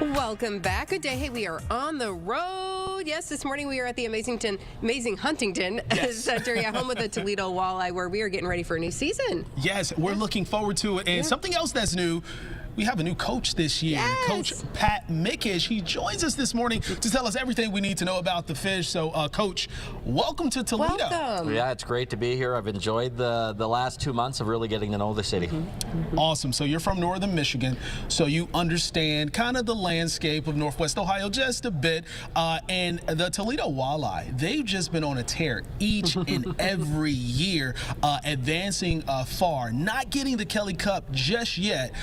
Welcome back. Good day. Hey, we are on the road. Yes, this morning we are at the amazing Huntington Center, home of the Toledo Walleye, where we are getting ready for a new season. Yes, we're looking forward to it. And something else that's new, we have a new coach this year, Coach Pat Mikesch. He joins us this morning to tell us everything we need to know about the fish. So, Coach, welcome to Toledo. Welcome. Yeah, it's great to be here. I've enjoyed the last 2 months of really getting to know the city. Awesome. So you're from northern Michigan, so you understand kind of the landscape of Northwest Ohio just a bit. And the Toledo Walleye, they've just been on a tear each and every year, advancing far, not getting the Kelly Cup just yet,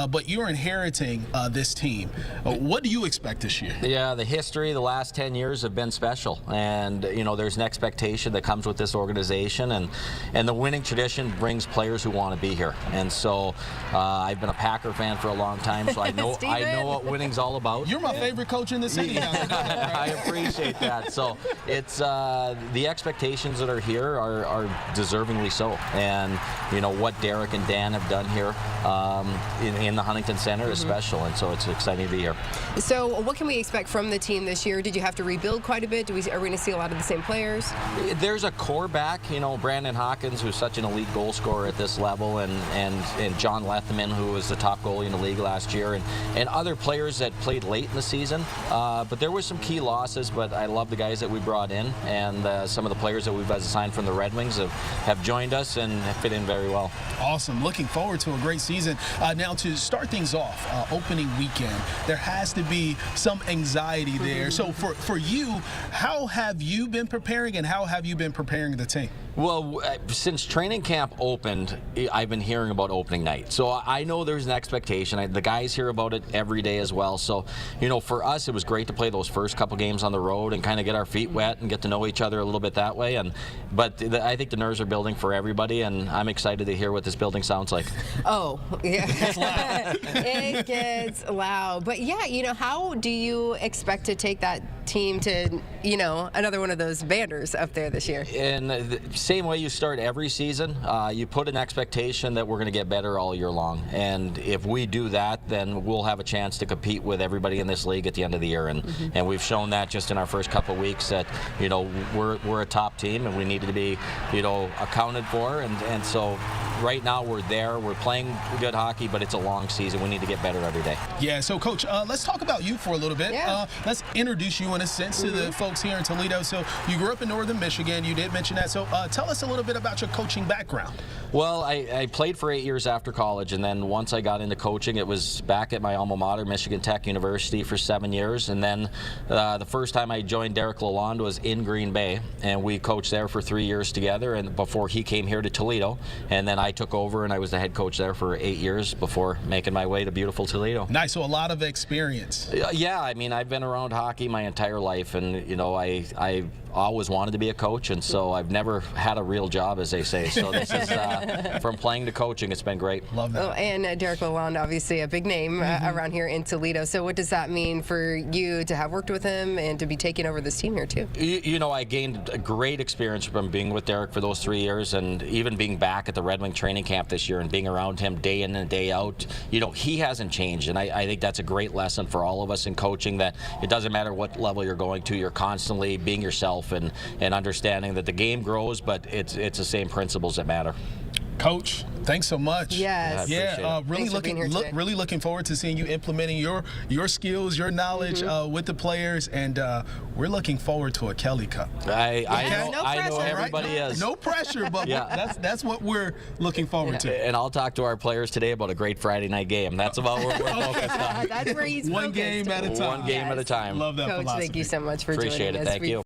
but you're inheriting this team. What do you expect this year? Yeah, the history the last 10 years have been special, and you know there's an expectation that comes with this organization, and the winning tradition brings players who want to be here. And so I've been a Packer fan for a long time, so I know what winning's all about. You're my favorite coach in the city. I appreciate that. So it's the expectations that are here are deservingly so, and you know what Derek and Dan have done here in the Huntington Center is special, and so it's exciting to be here. So what can we expect from the team this year? Did you have to rebuild quite a bit? Are we going to see a lot of the same players? There's a core back, you know, Brandon Hawkins, who's such an elite goal scorer at this level, and John Lethman, who was the top goalie in the league last year, and other players that played late in the season. But there were some key losses, but I love the guys that we brought in, and some of the players that we've assigned from the Red Wings have joined us and have fit in very well. Awesome. Looking forward to a great season. Now, to start things off, opening weekend, there has to be some anxiety there. So for you, how have you been preparing, and how have you been preparing the team? Well, since training camp opened, I've been hearing about opening night. So I know there's an expectation. The guys hear about it every day as well. So, you know, for us, it was great to play those first couple games on the road and kind of get our feet wet and get to know each other a little bit that way. But I think the nerves are building for everybody, and I'm excited to hear what this building sounds like. Oh, yeah. It gets loud. But yeah, you know, how do you expect to take that team to, you know, another one of those banners up there this year? In the same way you start every season, you put an expectation that we're going to get better all year long. And if we do that, then we'll have a chance to compete with everybody in this league at the end of the year. And we've shown that just in our first couple of weeks that, you know, we're a top team and we needed to be, you know, accounted for. And so right now we're there. We're playing good hockey, but it's a long season. We need to get better every day. Yeah, so Coach, let's talk about you for a little bit. Yeah. Let's introduce you in a sense to the folks here in Toledo. So you grew up in northern Michigan. You did mention that. So tell us a little bit about your coaching background. Well, I played for 8 years after college, and then once I got into coaching, it was back at my alma mater, Michigan Tech University, for 7 years. And then the first time I joined Derek Lalonde was in Green Bay, and we coached there for 3 years together, and before he came here to Toledo. And then I took over, and I was the head coach there for 8 years before making my way to beautiful Toledo. Nice. So a lot of experience. Yeah, I mean, I've been around hockey my entire life, and you know, I always wanted to be a coach, and so I've never had a real job, as they say. So this is from playing to coaching, it's been great. Love that. Oh, and Derek Lalonde, obviously a big name around here in Toledo. So what does that mean for you to have worked with him and to be taking over this team here too? You know, I gained a great experience from being with Derek for those 3 years, and even being back at the Red Wing training camp this year and being around him day in and day out. You know, he hasn't changed, and I think that's a great lesson for all of us in coaching, that it doesn't matter what level you're going to, you're constantly being yourself and understanding that the game grows, but it's the same principles that matter. Coach, thanks so much. Yes. Yeah, really looking forward to seeing you implementing your skills, your knowledge with the players, and we're looking forward to a Kelly Cup. I know everybody is. No pressure, but that's what we're looking forward to. And I'll talk to our players today about a great Friday night game. That's about what we're focused on. That's where he's One game at a time. One game at a time. Love that Coach, philosophy. thank you so much for joining us. Appreciate it. Thank you.